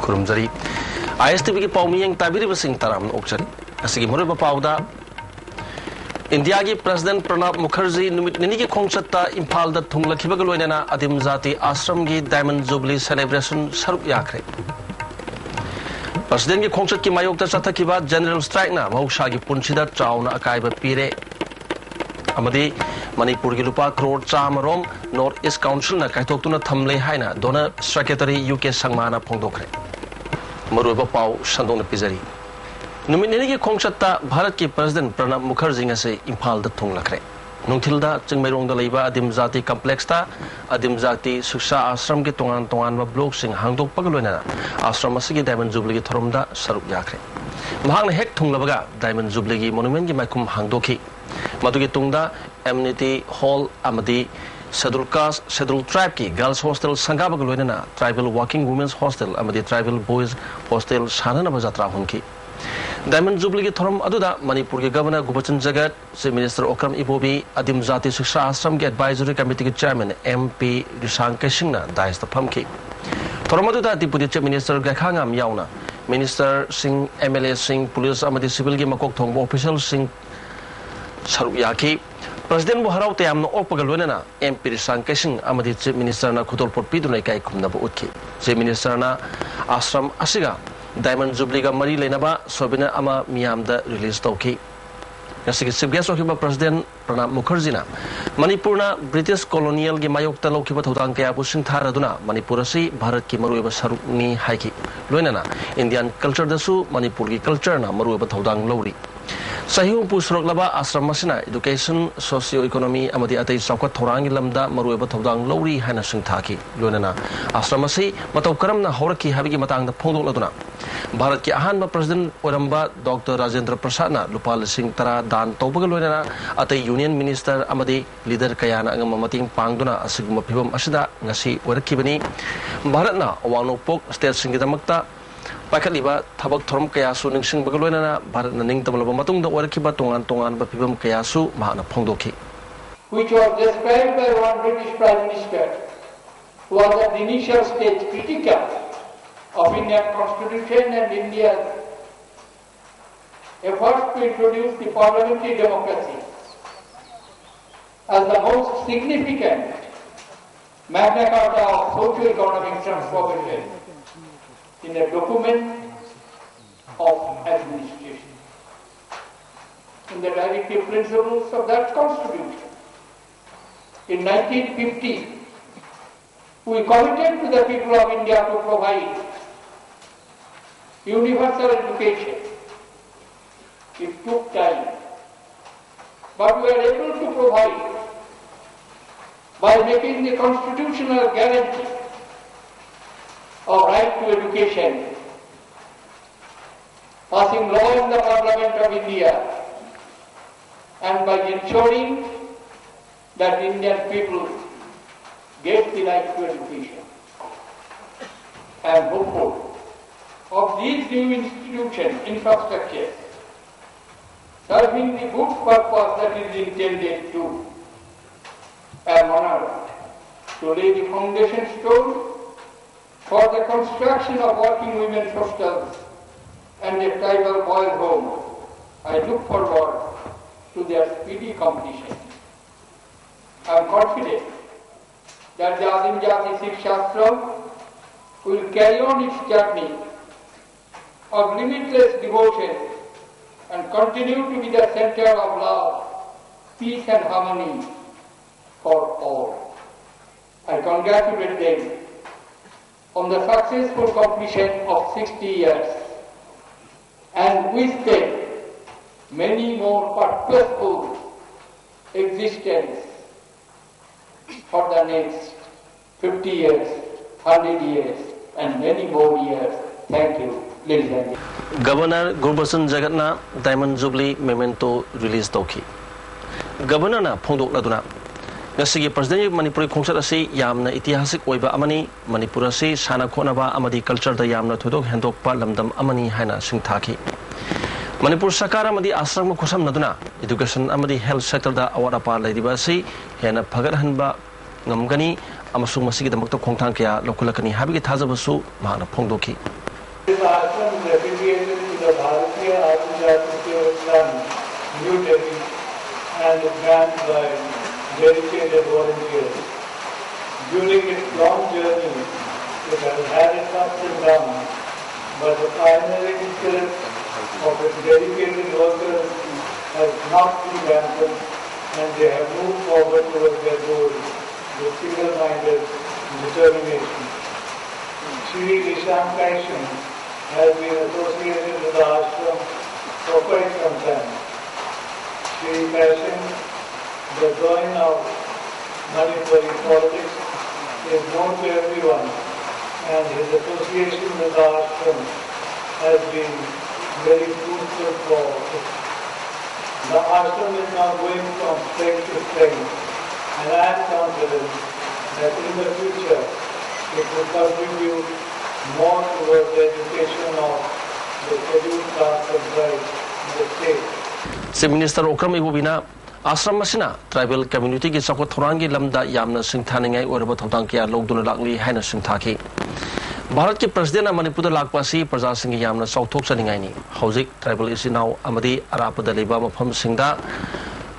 Kurumjari ISTV ki paumiyang tabiri basing taram okchari asigi mure bapauda India ki President Pranab Mukherjee numit nini ki khongchatta Imphal da thunglakhibaga loinana adim jati ashram gi Diamond Jubilee celebration saruk yakre President ki khongchat ki mayokta chathakiba general strike na mahusha gi punchida chauna akaiba pire amadi Manipur ki lupa crore chamarom North East Council na kaithoktuna thamle haina donor secretary UK sangmana phongdokre maruba pau sandong na pizari numit nini ki khongchatta Bharat ki President Pranab Mukherjee ngase Imphal da thunglakre nungthilda chingmairong da leiba adim jati complex ta adim jati shiksha ashram ki tongan ba block sing hangdok pagaloina ashram asigi Diamond Jubilee ki thoromda saruk yakre mahangna hek thunglabaga Diamond Jubilee ki monument ki maikum hangdokhi madugi tungda amenity hall amadi scheduled caste scheduled tribe ki girls hostel sangabaga loina tribal working women's hostel amadi tribal boys hostel sanana bajatra hunki Diamond Jubilee ki thorom aduda Manipur ki Governor Gubachan Jagat Chief Minister Okram Ibobi adim jati shiksha ashram ki advisory committee ki chairman MP Risang Kesingna dais ta phamki thorom aduda deputy chief minister Gakhangam yauna minister sing MLA sing police amadi civil ki makok thongbo official sing saruk yaki President Buharau te amno opagal loina MP Risang Kesing amadi chief minister na khudol pot pidunai kai khumna bu utki chief minister na ashram asiga Diamond Jubilee ka mari lenaba sobina ama miyamda release tawki ngasigi chief guest okiba President Pranab Mukherjee na Manipur na British colonial gi mayokta lokiba thodang kaya bu singtharaduna Manipur asi Bharat ki maruiba saruk ni haiki loinana Indian culture dasu Manipur ki culture na maruiba thodang lori Sahiyong pusrok laba ashram masina education socio economy amadi atai chawkat thorangi lamda maruiba thodang lori haina singthaki loinana ashram asi mataw karamna horaki habigi matangda phongdok laduna Bharat ki ahanba President Oramba Dr. Rajendra Prasad na lupa lising tara dan tawbaga loinana atai Union Minister amadi leader kayana angam mating pangduna asiguma phibam asida ngasi orakibani Bharat na awanopok state singidamakta Pakaliba tabak thorom kayasu ningsing bagaloina Bharat na ning tamlaba matungda orakiba tongan ba phibam kayasu mahana phongdokhi which was described by one British Prime Minister who was at the initial stage critical of Indian Constitution and India's efforts to introduce the parliamentary democracy as the most significant Magna Carta of socio-economic transformation in a document of administration. In the directive principles of that constitution, in 1950, we committed to the people of India to provide universal education. It took time, but we were able to provide by making the constitutional guarantee of right to education, passing law in the Parliament of India, and by ensuring that Indian people get the right to education. I am hopeful of these new institutions, infrastructure, serving the good purpose that is intended to. I am honored to lay the foundation stone for the construction of working women's hostels and a tribal boys' home. I look forward to their speedy completion. I am confident that the Adim Jati Sikshastram will carry on its journey of limitless devotion and continue to be the center of love, peace and harmony for all. I congratulate them on the successful completion of 60 years and wish them many more purposeful existence for the next 50 years, 100 years and many more years. Thank you, ladies and gentlemen. Governor Gubachan Jagat na Diamond Jubilee memento release tawki Governor na phongdok laduna ngasigi President Manipur khongchat asi yamna itihasik oiba amani Manipur asi sana khonaba amadi culture da yamna thodok hendokpa lamdam amani haina singthaki Manipur Sarkar amadi ashram khosam naduna education amadi health sector da awara pa laidiba asi hena phagat hanba ngamgani amasung masigi damakta khongthang kya lokulakani habigi thajabasu mahana phongdoki New Delhi, and ran by dedicated volunteers. During its long journey, it has had its ups and downs, but the pioneering spirit of its dedicated workers has not been dampened, and they have moved forward towards their goals with single-minded determination. Shri Isham Kaishan has been associated with the ashram for quite some time. Shri Kaishan, the drawing of Manipuri politics, is known to everyone, and his association with the ashram has been very fruitful for it. The ashram is now going from strength to strength, and I am confident that in the future it will contribute more towards the education of the scheduled caste and tribes in the state. Chief Minister Okram Ibubina Ashram Masina tribal community ki sakot thorangi lamda yamna singthaningai oraba thotang kya logduna lakli haina singthaki. Bharat ki president Manipur lakpasi praja sing yamna sauthok saningai ni. Hojik tribal isinau amadi arapada leba mafam singda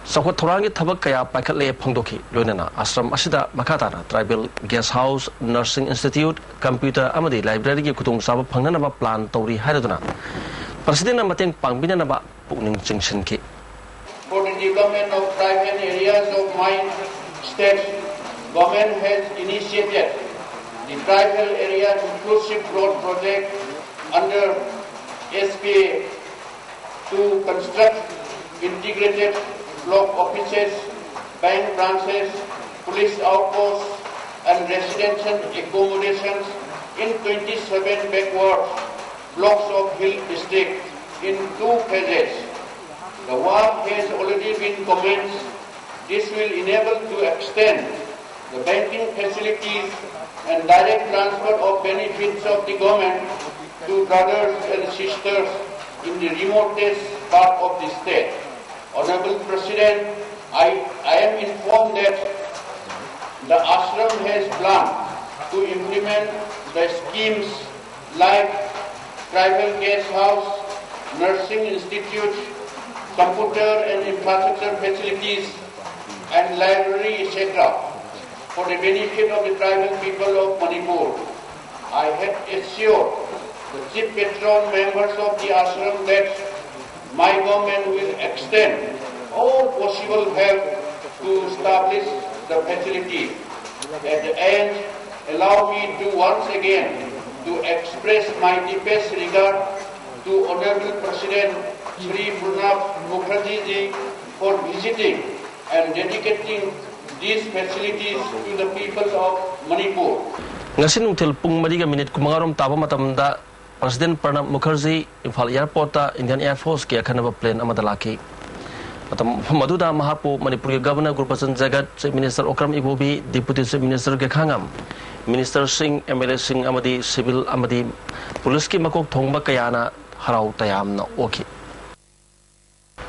sakot thorangi thabak kaya paikhatle phangdoki loinana ashram asida makhatana tribal guest house nursing institute computer amadi library ki kutung saba phangnana ba plan tawri hairaduna president mateng pangbina ba pukning chingsin ki. For the development of tribal areas of my state, government has initiated the tribal area inclusive road project under SPA to construct integrated block offices, bank branches, police outposts and residential accommodations in 27 backward blocks of Hill district in 2 phases. The work has already been commenced. This will enable to extend the banking facilities and direct transfer of benefits of the government to brothers and sisters in the remotest part of the state. Honorable President, I am informed that the ashram has planned to implement the schemes like tribal guest house, nursing institute, computer and infrastructure facilities and library etc. for the benefit of the tribal people of Manipur. I had assured the chief patron members of the ashram that my government will extend all possible help to establish the facility. At the end, allow me to once again to express my deepest regard to Honorable President Shri Pranab Mukherjee ji for visiting and dedicating these facilities to the people of Manipur. Ngasin util pung mariga minute kumangarom taba matamda President Pranab Mukherjee Imphal Airport ta Indian Air Force ki akhanaba plane amada laki. Matam maduda mahapu Manipur Governor Gurbasan Jagat, Chief Minister Okram Ibobi, Deputy Chief Minister Gekhangam, Minister Singh, MLA Singh amadi civil amadi police ki makok thongba kayana harau tayamna oki.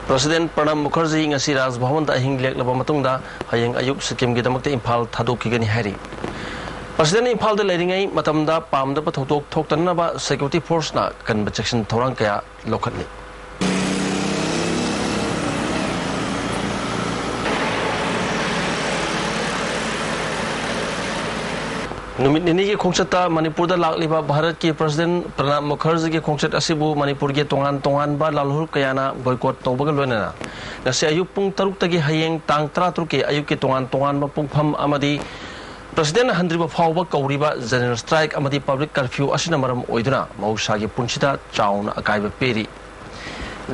President Pranab Mukherjee ngasi Raj Bhavan da ahing leklaba matungda hayeng ayuk Sikkim gi damakte Imphal thadokigani hari. President Imphal da leiringai matamda pamda pa thotok thoktanna ba security force na kan section thorang kaya lokhatni. Numit nini ki khongchata Manipur da lakliba Bharat ki President Pranab Mukherjee ki khongchat asibu Manipur ki tongan ba lalhur kayana boycott tawbaga loinana ngasi ayuk pung 3 tagi hayeng tang 13 ki ayuk ki tongan ba pungpham amadi President handriba phawba kauriba general strike amadi public curfew asina maram oiduna mausa gi punchida chauna akaiba peri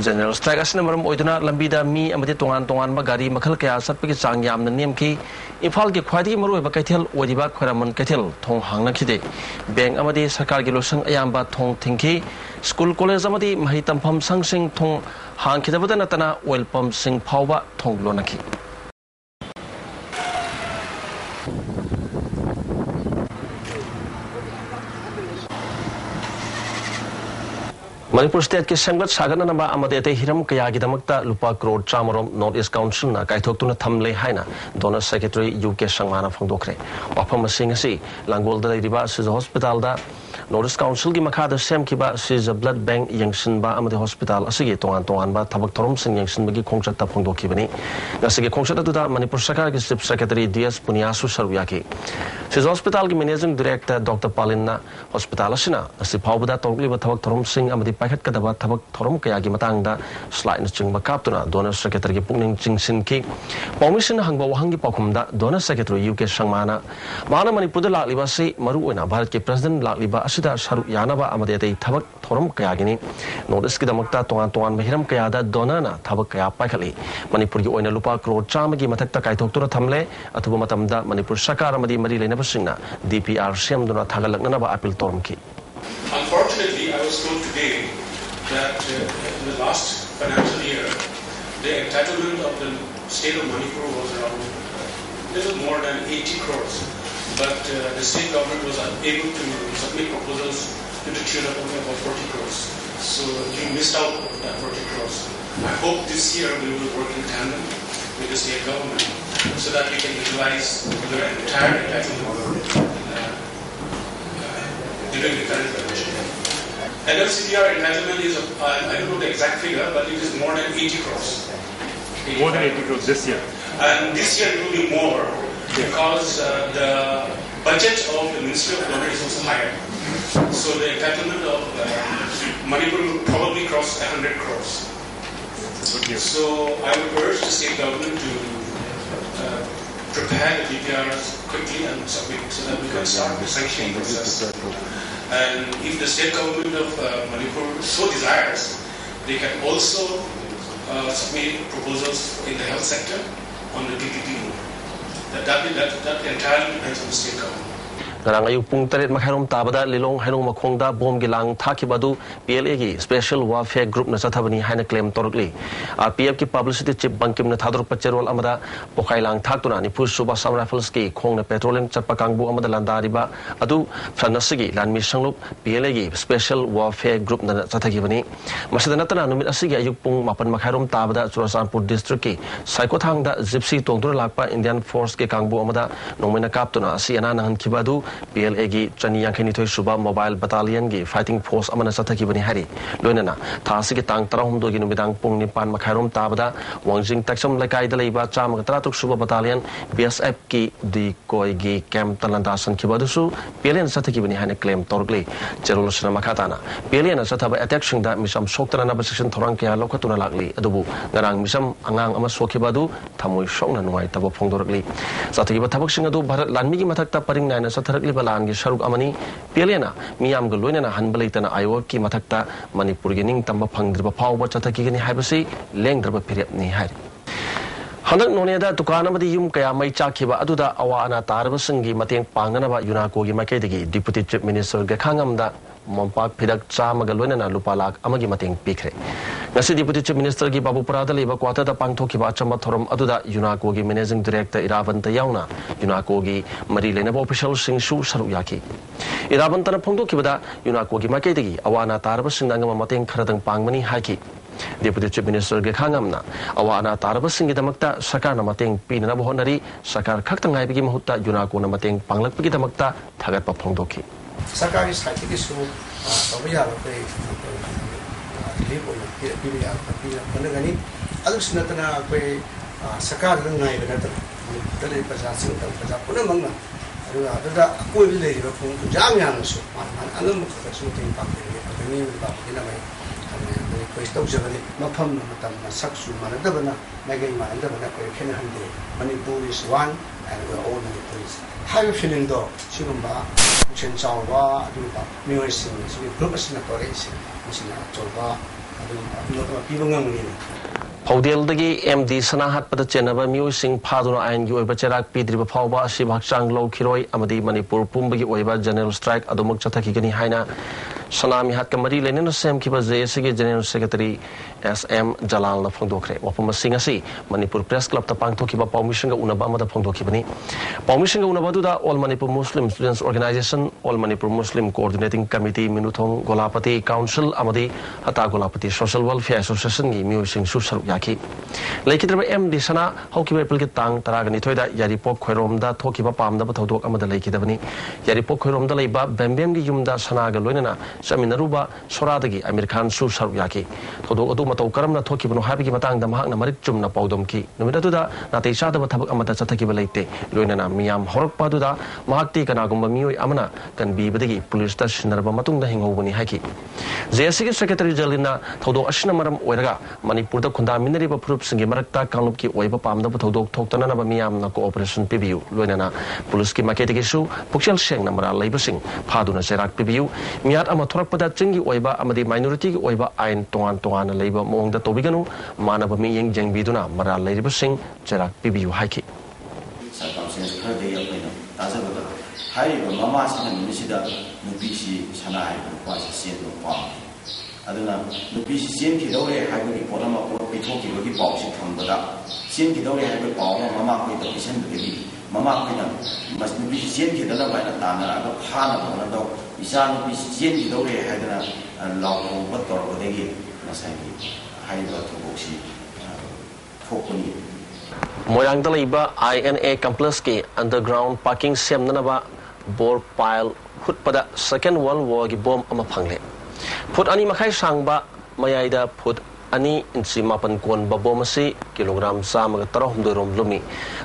General strike asina maram oiduna lambida mi amadi tongan ba gari makhal kaya satpagi chang yamna nemki Imphal ki khwadi maroi ba kaithel odiba khwaraman kaithel thong hangna khide bank amadi sarkar gi losang ayamba thong thingki school college amadi mahi tampham sangsing thong hangkhidabada natana oil pump sing phawba thong lonaki Manipur State ke Semgat Sagana namba amade te hiram kaya gi damakta lupa crore chamarom North East Council na kaithok tuna thamle haina Donor Secretary UK Sangmana phangdokre wafam asing asi Langol da riba Hospital da North Council ki makada sem ki ba si blood bank yangsin ba amadi hospital asigi tongan ba thabak thorom sing yangsin bagi khongchat ta phongdok ki bani ngasigi khongchat tu da Manipur Sarkar ki Chief Secretary DS Puniasu Saruyaki si hospital ki managing director Dr. Palinna hospital asina asi phawbada tongli ba thabak thorom sing amadi pakhat ka da ba thabak thorom kaya ki matang da slide na chingba kaptuna donor secretary ki pungning chingsin ki permission hangba wahang ki pakhum da donor secretary UK Sangmana mana Manipur da lakli ba si maru oina Bharat ki president lakli ba asida saru yanaba amade atei thabak thorom kaya gini notice ki damakta tongan mahiram kaya da donor na thabak kaya pakhali Manipur ki oina lupa crore chama ki mathakta kaithoktura thamle athuba matamda Manipur Sarkar amadi mari lena basingna DPR sem duna thagalakna ba appeal torum ki. Unfortunately, I was told today that in the last financial year the entitlement of the state of Manipur was around little more than 80 crores. But the state government was unable to submit proposals to the tune of only about 40 crores. So we missed out on that 40 crores. I hope this year we will work in tandem with the state government so that we can utilize the entire entitlement during the current budget. LLCDR entitlement is, I don't know the exact figure, but it is more than 80 crores. More than 80 crores this year. And this year it will be more. Because the budget of the Ministry of Government is also higher. So the entitlement of Manipur will probably cross 100 crores. So I would urge the state government to prepare the DPRs quickly and submit so that we can start the sanctioning process. And if the state government of Manipur so desires, they can also submit proposals in the health sector on the PPP. That entirely depends on the state government. Ngarang ayuk pung tarit makharom tabada lilong hainong makhongda bom gilang thakibadu PLA ki Special Warfare Group na chathabani haina claim torukli RPF ki publicity chief bankim na thador pacherol amada pokhailang thaktuna ni pus suba sam rifles ki khong na petroleum chatpa kangbu amada landariba adu franasigi lanmi sanglup PLA ki Special Warfare Group na chathagibani masida natana numit asigi ayuk pung mapan makharom tabada Churasanpur district ki saikothang da gypsy tongdur lakpa Indian Force ki kangbu amada nongmena kaptuna asi ana nahan kibadu PLA gi chani yankhani thoi suba mobile battalion gi fighting force amana sathaki bani hari loinana thasi gi tang tarahum do gi numidang pung nipan makhairom tabada wangjing taksam lakai da leiba cham ga tratuk suba battalion BSF ki di koi gi camp talanda san khibadu su PLA na sathaki bani hane claim torgli cherul sna makhatana PLA na sathaba attack singda misam soktana na section thorang kya lokhatuna lakli adubu ngarang misam angang ama sokhibadu thamoi sokna nuai tabo phongdorgli sathagi ba thabak singa du Bharat lanmi gi mathakta paring na na sathar Balan gi sharuk amani PLA miyam ga loina hanbalaitana ayo ki mathakta Manipur gi ning tamba phangdriba phawba chathaki gani haibasi lengdraba period ni hai handak noneda tukana madi yum kaya mai chakhiba aduda awana tarba singi mateng pangana ba UNACO gi makedigi Deputy Chief Minister ga khangamda mompak phidak chama ga loina lupa lak amagi mateng pikre ngasi Deputy Chief Minister gi Babu Parada leba kwata da pangthokiba achamba thorom aduda UNACO gi Managing Director Iravanta yauna UNACO gi mari lenaba official singsu saru yaki Iravanta na phongdokibada UNACO gi makedigi awana tarba singanga mateng kharadang pangmani haki Deputy Chief Minister ge khangamna awana tarba singi damakta Sarkar na mateng pinana honari Sarkar khaktang ngaibigi mahutta UNACO na mateng panglakpigi damakta thagatpa phongdoki Sarkar is like this so obya pe libo piliya panagani adu sinatana pe Sarkar ngai benata tale pasasing pasa puna mangna adu ada ko bile ro pun jam yang so alam ka so ting pa ni ba ina mai ko sto jabani mafam matam saksu manadabana magai manadabana ko khen hande Manipur is one and we all Manipur is how you feeling do sigumba chen chawwa adu ba music so group asina correction asina chawwa adu no pibangam ni Haudeldagi MD Sanahat pada chenaba music phaduna ain gi oiba cherak pidriba phawba asi bhakchang lo khiroi amadi Manipur pumbagi oiba general strike adumuk chathaki gani haina Sanami hat kamari lenin sem kiba JSC General Secretary SM Jalal na phongdokre wapama singasi Manipur Press Club ta pangthokiba permission ga unaba amada phongdokibani permission ga unaba du da All Manipur Muslim Students Organization All Manipur Muslim Coordinating Committee Minuthong Golapati Council amadi hata Golapati Social Welfare Association gi music su saru yaki laikidra MD sana hokiba April ki tang taragani thoida yaripok khoirom da thokiba pamda ba thodok amada laikidabani yaripok khoirom da leiba bembem gi yumda sana ga loinana Saminaruba Soradagi Amir Khan Su Saruyaki Todo Adumato Karamna Tokibano Habiki Matang the Mahana Marichum na Paudomki Numituda Nate Shada Amata Satakibalate Luinana Miam Horpaduda Mahati Kanagumba Mui Amana can be Badigi Police Station Narbamatunda Hingobani Haki JSC Secretary Jalina Todo Ashinamaram Oeraga Manipur Kunda Mineriba Proofs and Gimarata Kanuki Weba Pam the Todo Toktanana Miam na Cooperation PBU Luinana Puluski Maketigishu Puxel Sheng Namara Laborsing Paduna Serak PBU Miat Amatorpa Chingi Oiba Amadi minority Oiba Ain Toan Labor Mong the Tobigano Manaba Ming Jeng Biduna Mara Labor Sing Jerak PBU Hiki. Circumstances per day of Lino, Tazabada, High Mamas and Misida, Nubishi, Sanai, was a sin of farm. Aduna, Nubishi Sinki Dore, Haguri Podama, or Pitoki, Rogi Box from Bada, Sinki Dore, Haguri Power, Mama, with the Vision to be Mama Pina, must be Sinki Dana by the Tana, a Hana, one dog. Isan bi Sinki Dore Hadana and Law what or they give Nasaki, High Boxy, Fokuni. Moyang the Liba INA Compleski underground parking Semnanaba bore pile put pada Second World War bomb amapangle. Put Ani Makai Sangba Mayaida put Ani in Simapan Kwan Babomasi kilogram Samagarom Durum Lumi.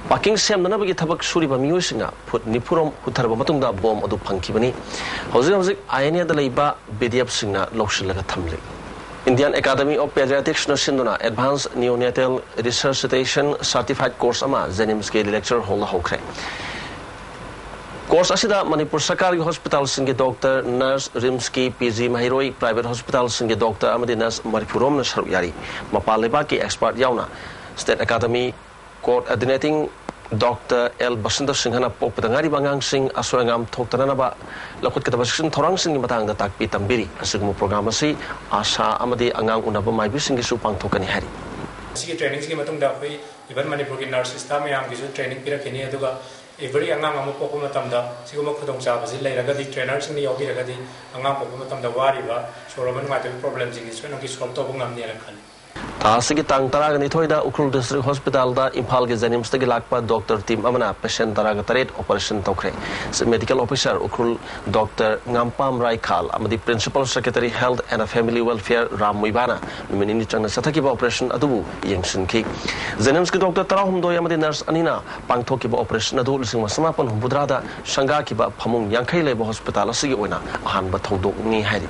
Parking Semnanabi Tabak Suriba Musinga put Nipurum Hutarabamatunda bomb Adu Pankibani. Hosing INA the Liba Bidiap Singa Loshilaka Tamli. Indian Academy of Pediatrics Sinduna Advanced Neonatal Resuscitation Certified Course Ama Zenimski Lecture Hola Hokre. Course Asida Manipur Sakari Hospital Singi Doctor Nurse Rimski PG Mahiroi Private Hospital Singi Doctor Amadi Nurse Maripurom Nasharuyari Mapalebaki Expert Yauna State Academy Coordinating Dr. L. Basinda Singhana Popatangari Bangang Singh Aswangam Toktanaba Lakut Katabashin Torang Singh Matang the Takpi Tambiri Asigumu Programasi Asa Amadi Angang Unaba Mai Bisingi Supang Tokani Hari. Siki training siki matung da koi even Manipur ki nurse system yang gisu training pira kini aduga every angang amu poku matam da siguma khudong cha basi leiraga di trainer sing ni yogi raga di angang poku matam da wari ba soroman ma problems sing isu ngi solve to bungam ni rakhan Tasiki Tang Taragani Toida, Ukrul District Hospital, the Impal Gazanim Stegilakpa, Dr. Tim Amana, patient Taragataret, Operation Tokre. Medical Officer Ukrul Dr. Ngampam Raikal, Amadi Principal Secretary Health and Family Welfare Ram Muibana, Minichang Satakiba Operation Adubu, Yangsin Ki. Zanimski Dr. Tarahum Doyamadi Nurse Anina, Pangtokiba Operation Adu, Singmasamapan, Budrada, Shangakiba, Pamung Yankai Labor Hospital, Sigiwana, Ahan Batodo Ni Hari.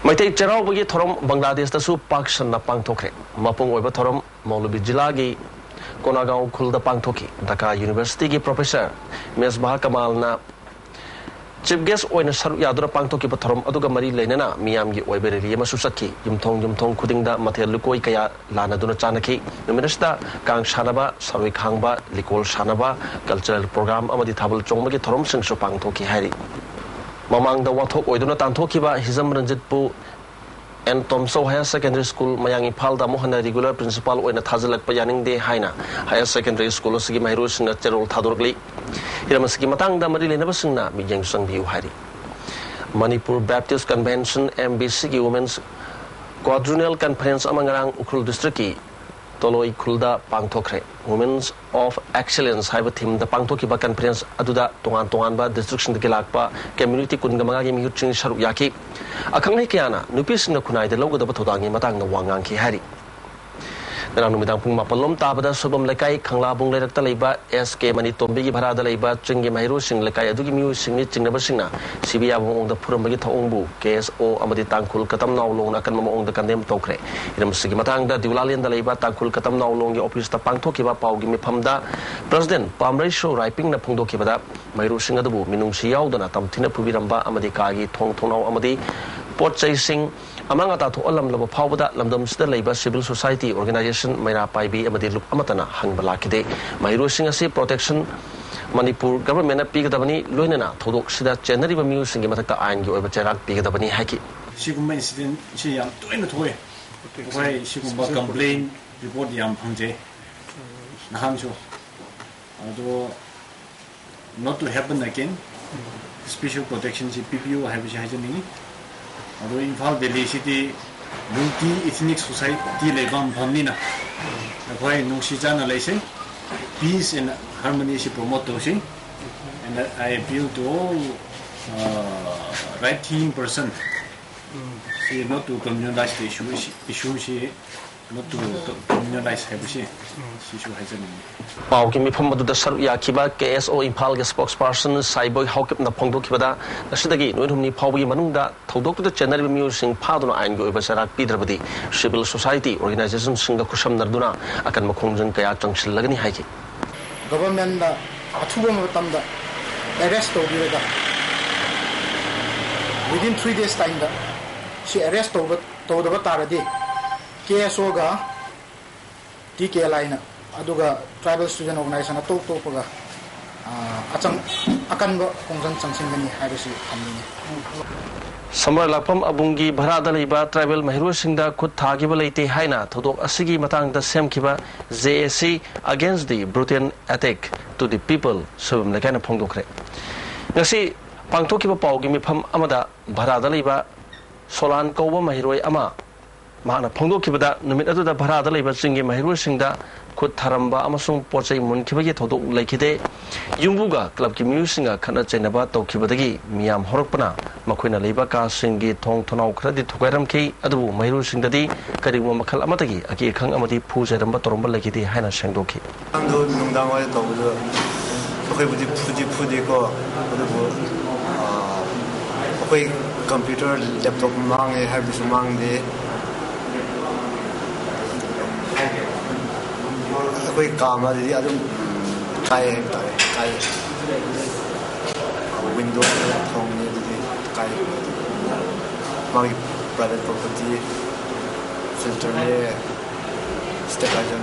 Maitei Cherau bagi thorom Bangladesh tasu Pakistan na pangthokre mapung oiba thorom Maulabi Jilagi Konagaon khulda pangthoki Dhaka University gi professor Ms Baha Kamal na chief guest oina saru yadura pangthoki ba thorom aduga mari leinana miyam gi oiba reli ma susaki yumthong khudingda mathel lukoi kaya lana duna chanaki numinasta kang shanaba sarui khangba likol shanaba cultural program amadi thabul chongma gi thorom sing su pangthoki hari Mamang the Watok Oiduna Tantokiba, Hizam Ranjitpu, and Tomso Higher Secondary School, Mayangi Palda Mohana, regular principal, when a Tazalak Payaning de Haina, Higher Secondary School, Sigi Mairus, and Gerald Tadurgli. Hiramasiki Matang, the Marili Nevasuna, Mijang Sang Hari. Manipur Baptist Convention, MBC Women's Quadrennial Conference Amangarang Ukrul District. Toloi Kulda Pangtokre, Women's of Excellence, have a team, the Pangtokiba Conference, Aduda, Toanba, Destruction the Gilakpa, Community Kungamagi Muchin Sharuyaki, Akangikiana, Nupis in the Kunai, the logo of Todangi Matang, the Wanganki Hari. Then Numidang Mapalom Tabada, Subam Lekai, Kanglabung Letaleba, SK Manitombi Parada Leba, Chingi Mairusing, Lekai, Dugimu, Singing Nabasina, Sibia on the Puramagita Ombu, KSO, Amadi Tankul, Katam now long, Akan the Condemned Tokre. In Sigimatang, the Dulalian the Leba, Tankul, Katam now long, Opus the Pangtokiba, Pau Gimi Pamda, President, Pam Ratio, Riping the Pungdokibada, Mairusing Adabu, Minung Siao, the Natam Tina Pubiramba, Amadi Kagi, Tong Tono Amadi, Port Chasing. Among a to Olam Labo Powda, Lamdams the Labour Civil Society Organization, Maira Paibi, Amadi Lup Amatana, Hang Balakide, Mairu Singasi Protection, Manipur government pigadabani loinana thodok sida general music gi matakta ain gi oiba cherak pigadabani haiki sigumba incident si yam toina thoe wai sigumba complaint report yam phangje naham so ado not to happen again special protection si PPO have si hajani ado Imphal Delhi city multi ethnic society lebam bhamnina wai nungsi jana laise peace and harmony si promote to si and I appeal to all right team person see not to communalize the issue she not to communalize issue hajani pau ki mi pham madu da saru ya kiba KSO Imphal ge spokesperson Saiboi Haukip na phongdo kibada asidagi noinhumni phawgi manungda thodok da general music phaduna ain go basarak pidrabadi civil society organization singa khusam narduna akan makhongjang kaya changsil lagani haiki government da athuba matam da arrest to biraga within 3 days time da she arrest to da taradi KSO ga TK line aduga tribal student organization to paga achang akan go kongjang changsingani hairisi amni Samar Lapam Abungi Bharada Liba Tribal Mahiru Singda could Tagiba Late Haina, Todok Asigi Matang the Semkiba, ZAC against the brutal attack to the people, so Nakana Pongokre. Nasi Pangtokiba Pogimi Pam Amada, Bharada Liba, Solan Koba Mahiroi Ama, Mana Pongokibada, Numita the Bharada Liba Singi Mahiru Singda, could Taramba Amasung Poche Munkiba Todo Lakide, Yumbuga, Club Kimusinga, Kana Chenaba, Tokibadagi, Miam Horpana. Makwina Liba ka singi tong tonau credit to Garamki, Adu, Mahiru Singadi, Karimu Makal Amatagi, Aki Kang Amati Puja and Batoromba Lakiti, Hana Shandoki. Ando Nundawa Togo, Fuji Pudiko, computer, laptop, Mang, Habis Mang de Kama, the other Windows, my private property filter stabilizer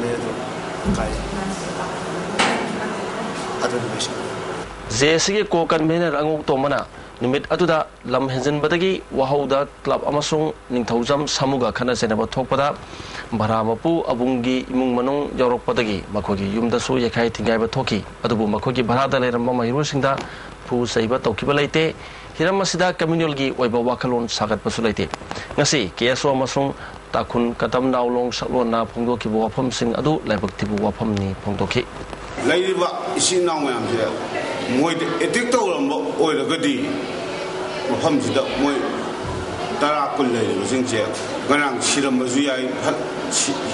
ZSG ko convener Anguk Tomana, Numit Atuda, Lam Henzen Batagi, Wahauda, Club Amasung, Ningtauzam, Samuga, Kana Senaba Topada, Baramapu, Abungi, Imung Manung, Yorok Patagi, Makogi, Yumdasu, Yakai, Tingaiba Toki, Adabu Makogi Barada, Mama Hirosinda, Pu Saiba Tokibalate, Hiramasida communal gi oiba wakalon sagat pasulate ngasi KSO amasung takun katam naulong salon na phongdo ki wafam sing adu laibak tibu wafam ni phongdo ki laiba isin naw mayam je moi etik to lam oi la gadi wafam sida moi tara kul lai sing je ganang siram bazu yai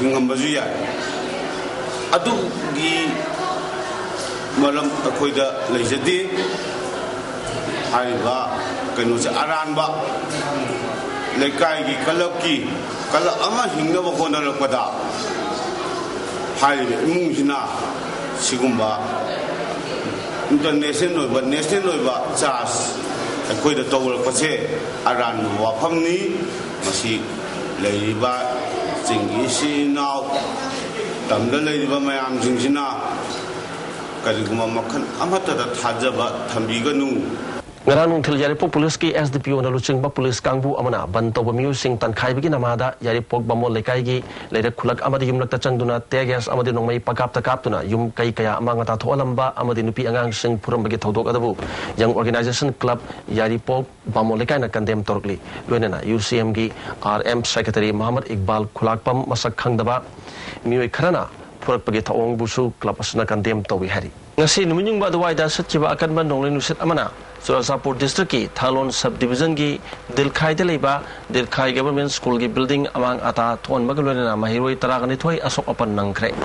hingam bazu yai adu gi malam akoida laijadi Haiba, Kanusa Aranba, Lekai, Kalaki, Kala Ama Hinga Kona Pada, Hai Mungina, Sigumba, International, but National Chas, a quite a tower Pase, Aran Wapamni, Masi, Leiba, Singisi now, Tamda Leiba Mayam Jingina, Kariguma Makan, Amata Tajaba, Tambiganu. Ngarang thil yari pok police ki SDPO na luching ba police kangbu amana banto ba musing tan khai bigi namada yari pok ba mol lekai gi leire khulak amadi yumlak ta changduna tegas amadi nongmai pakap ta kaptuna yum kai kaya amanga ta thoalamba amadi nupi angang sing puram bagi thodok adabu young organization club yari pok ba mol lekai na condemn torkli loinana UCM gi RM secretary Muhammad Iqbal khulakpam masak khangdaba mioi kharana purak bagi thawong busu club asna condemn to wi hari ngasi numunyung ba dawai da satchiba akan ban nonglai nusit amana Surasapur district ki Thalon subdivision ki Dilkhai de leba Dilkhai government school ki building amang ata thon magalona mahiroi taragani thoi asok apan nangkhre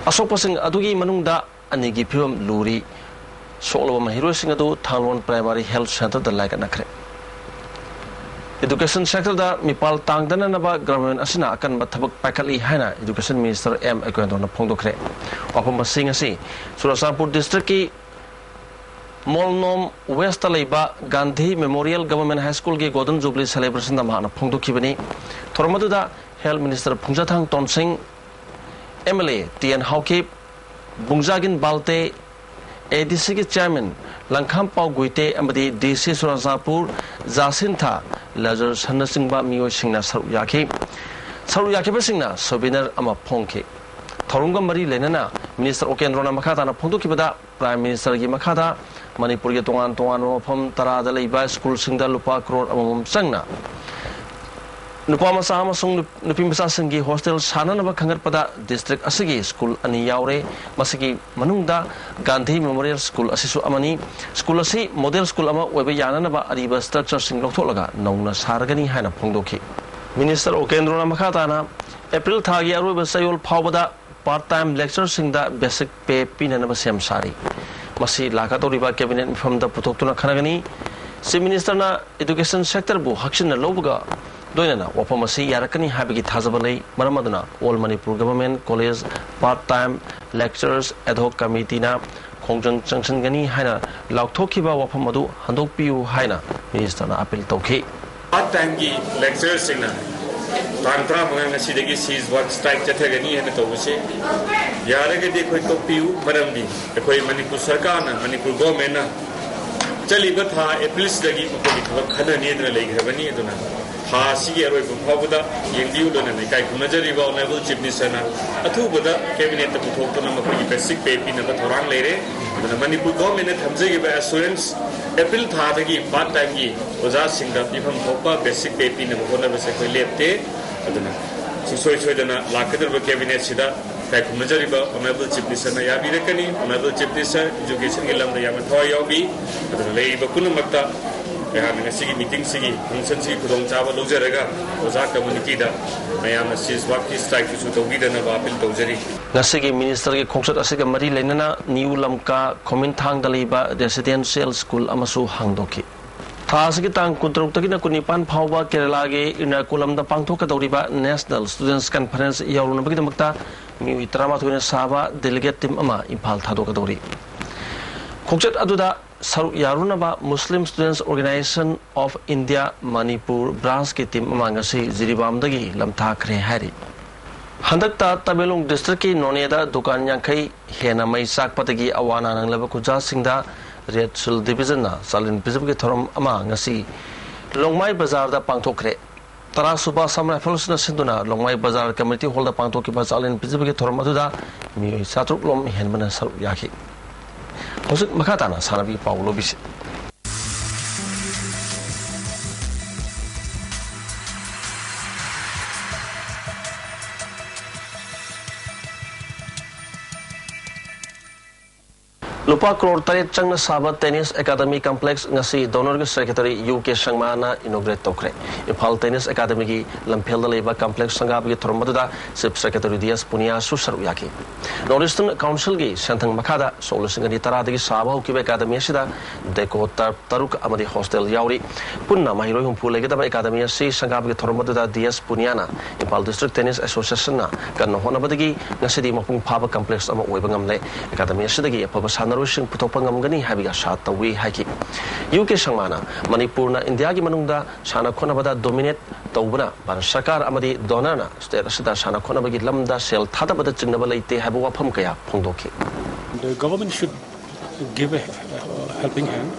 asok pasing adugi manungda anigi phim luri soklo mahiroi sing adu Thalon primary health center da laika nakhre education sector da mipal tangdana naba government asina akan bathabak pakali haina education minister M Akwendon na phongdokre apam basing asi Surasapur district ki Molnom West Laiba Gandhi Memorial Government High School के Golden Jubilee celebration दा माना फोंगदो किबनी थोरमदुदा Health Minister Phungjathang Tonsing MLA TN Hawkip Bungjagin Balte ADC ki chairman Langkham Pau Guite amadi DC Surajapur Jasintha Lajar Sanna Singba Mio Singna Saruyaki Basingna Sobiner Ama Ponke Torunga Mari Lenana Minister Okendrona Makata na Pontu Kibada Prime Minister Gi Makata Manipur ge tongan Wafam Tara da Leiba School Singda Lupa Crore Amam Sangna Nupa Masa Amasung Nupimasa Singi Hostel Sananaba Kangarpada District Asigi School Ani Yaure Masiki Manungda Gandhi Memorial School Asisu Amani School Asi Model School Ama Webe Yananaba Ariba Structure Singlo Tolaga Nona Sargani Hana Pondoki Minister Okendrona Makatana April Thagi Aruba Sayol Pawada part-time lecture Singda Basic Pay Pinanaba Sem Sari Masi Lakatoriba Cabinet from the Putokuna Kanagani Si Minister na Education Sector Bu Hakshin Lobuga Doinana Wapamasi Yarakani Habiki Tazabalay Maramaduna All Manipur Government College part-time lecturers ad hoc committee na Kongjang Junction Gani Haina Lauktokiba Wapamadu Handok Piu Haina Minister na Appeal Toki part-time ki lecturers singna Tantra mga sidagi sees what strike chathagani and tawse yaragadi khoi to piu maramdi khoi Manipur sarkar na Manipur government na chaliba tha April sidagi ko khana ni dra leighabani aduna ha sigi aroi phawda yengdiu lona ne kai kunajari ba honorable chief minister na athubada cabinet ta puthokna makoi basic pay pin na thorang leire aduna Manipur government na thamjegi ba assurance April tha dagi part time gi oja singda pifam thopa basic pay pin na hona ba se koi lepte aduna sisoi dana lakadar ba cabinet sida kai kunajari ba honorable chief minister na yabi rekani honorable chief minister education gi lamda yama thoi yobi aduna lei ba kunumakta Sigi meeting Sigi, function Sigi, Kudong Chava Lozeraga, Ozaka Munikida, Mayama says what is strike to Togida Navapil Dozeri. Nasigi Minister Kongsat Asiga Mari Lenana, New Lamka, Komintang Daliba, Residential School Amasu Hangdoki. Tasikitang Kuntrukina Kunipan Pawa Keralage in a Kulam the Pangtoka Doriba National Students Conference Yarunabakitamata, New Tramatuna Sava, Delegate Tim Ama, Impal Tadokadori. Kongsat Aduda. Saru Yarunaba Muslim Students Organization of India Manipur branch ki team amangasi Ziribamdagi lamthakre hari Handakta Tabelung district ki Noneda dukan yankai hena mai sakpatagi awana nanglaba kuja singda Red Sul division na salin bizib ki thoram ama ngasi Longmai Bazar da pangthokre Tara suba samra fellows na sinduna Longmai Bazar community hall da pangthoki ba salin bizib ki thoram aduda mi satruk lom henbana saru yaki Hosik Makatana Sanabi Paulo Bisi. Lupa crore tarit changna Sabat Tennis Academy Complex ngasi Donor Secretary UK Sangmana inaugurate tokre. Impal Tennis Academy ki Lampel Leba Complex Sangab ki Thormaduda Sip Secretary Dias Punia Susaruyaki. Northeastern Council ki Santang Makada Solusingani Taradagi Sabah ki Academy Sida Deko Taruk Amadi Hostel Yauri Punna Mahiro Humpulegada Academy si Sangab ki Thormaduda Dias Puniana Impal District Tennis Association na Karno Honabadagi ngasi Mapung Paba Complex ama Webangamle Academy Sidagi Pabasana Rushing Putopangam Gani Habiga Shata We Haki. UK Sangmana, Manipurna, India Manunda, Shana Konabada dominate Tobuna, Bansakar Amadi Donana, Stada Shana Konabagi Lamda Shell Tatabada Chinnabalate Habuwa Pumkaya, Pondoki. The government should give a helping hand,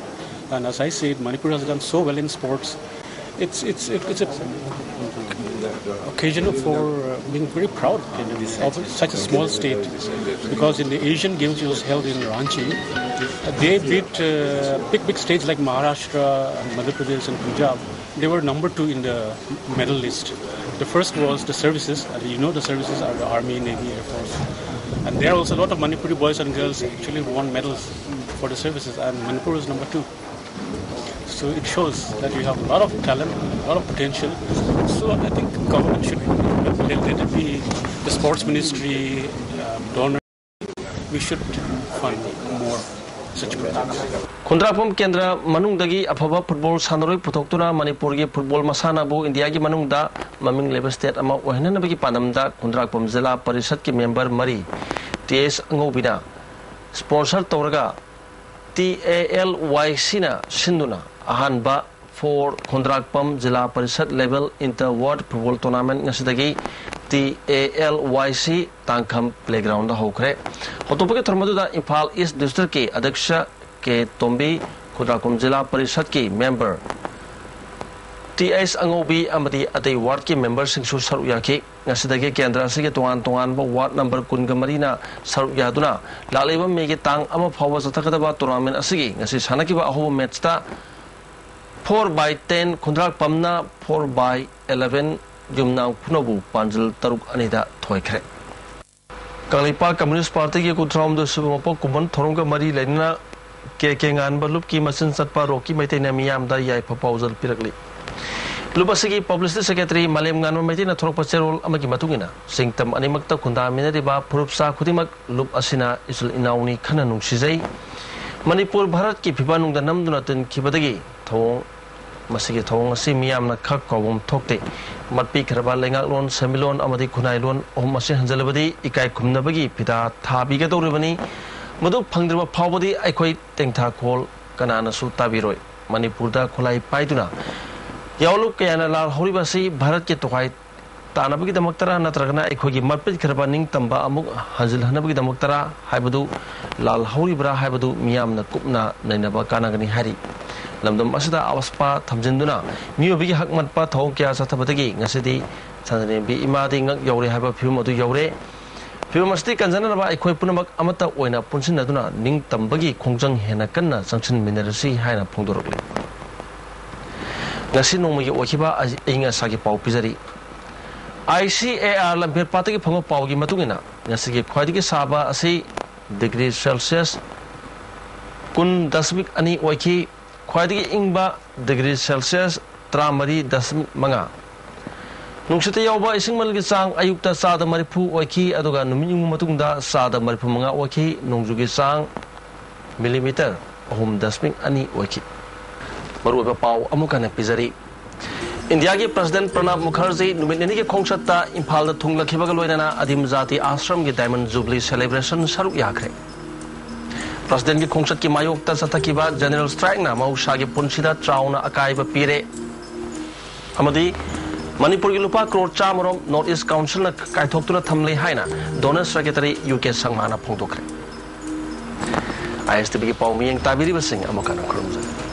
and as I said, Manipur has done so well in sports. It's a occasion for being very proud of such a small state, because in the Asian Games which was held in Ranchi, they beat big states like Maharashtra, Madhya Pradesh and Punjab. They were number 2 in the medal list. The first was the services. The services are the Army, Navy, Air Force. And there are also a lot of Manipuri boys and girls actually won medals for the services, and Manipur was number 2. So it shows that we have a lot of talent, a lot of potential. So I think government should let it be the sports ministry, donor. We should fund more such projects. Kundrapam Kendra Manungdagi Apava football Sanoi Putoktura Manipurgi football Masanabu Indiagi Manungda Maming Labor State Ama Wahanabagi Panamda Kundrapam Zilla Parisat member Mari TS Ngobina sponsor Toraga TALYCina Sinduna Ahanba for Kundrakpam Zilla Parisat level inter-ward football tournament Nasidagi TALYC Tangkham Playground Hokre Hotopaki Tharmaduda Imphal East District ki Adyaksha K Tombi Khudrakum Jila Parishad ki member TS Angobi amadi atai ward ki member sing su saru yaki ngasidagi kendra sige tuan ba ward number kungamarina saru yaduna laleba mege tang ama phawa sathakada tournament asigi ngasi sanaki ba aho match ta 4/10 Kundrak Pamna 4/11 Jumna Kunobu Panjil Taruk Anida Toykre Kalipa Communist Party ki kutram do sumopo kuman thorongka mari lenna ke ngan balup ki masin satpa roki maitena miyam da yai proposal pirakli Lubasigi Publicity Secretary Malem Nganwa Maitina Thorok Pacherol Amagi Matungina Singtam Animakta Kunda Minariba Purupsa Kutimak Lup Asina Isul Inauni Kana Nungsizai Manipur Bharat ki Pibanung da Namdunatin Kibadagi Thong Masigi Thong Asi Miyamna Khak Kawum Thokte Matpi Kharaba Lengak Lon Semilon Amadi Kunai Lon Om Asin Hanjalabadi Ikai Kumnabagi Pita Thabiga Doribani Madu Pangdriba Pawbadi Aikoi Tengtha Kol Kanana Su Tabiroi Manipur da Khulai Paiduna Yauluk Kayana Lal Horibasi Bharat ke Tokai Tanabagi Damaktara Natragana Ekogi Marpit Karabaning Tamba Amuk Hazil Hanabagi Damaktara Haibadu Lal Horibra Haibadu Miyam na Kupna Nainaba Kanagani Hari Lamdam Asida Awaspa Tamjinduna Miyobigi Hakmatpa Thongkya Satabadagi Ngasidi Sanane Bi Imadi Ngak Yaure Haiba Pimadu Yaure Pimasti Kanzana Ekoi Punamak Amata Oina Punsinaduna Ning Tambagi Kongjang Hena Kana Sanction Minerasi Haina Pongdorokli Ngasi nongmagi wakiba inga sagi pau pizari ICAR lamper patagi phango pau gi matungina ngasi gi khwaidigi saba asi degree Celsius kun dasmik ani waki khwaidigi ingba degree Celsius 30.manga nungsita yawba isingmal gi sang ayukta sada marifu waki aduga numinung matungda sada marifu manga waki nongjugi sang millimeter 3.2 waki Maruba Pau Amukana Pizari India ki President Pranab Mukherjee Numitni ki Khongsatta Imphal da Thungla Khibagaloina Adimjati Ashram ki Diamond Jubilee Celebration Saruk Yakre President ki Khongsat ki Mayok ta Satakiba General Strike na Mausha ki Punsida Trauna Akaiba Pire Amadi Manipur ki Lupa Crore Chamarom North East Council na Kaithoktura Thamle Haina Donor Secretary UK Sangmana Phongtokre ISTV ki Pau Miyeng Tabiri Basing Amukana Khurumjai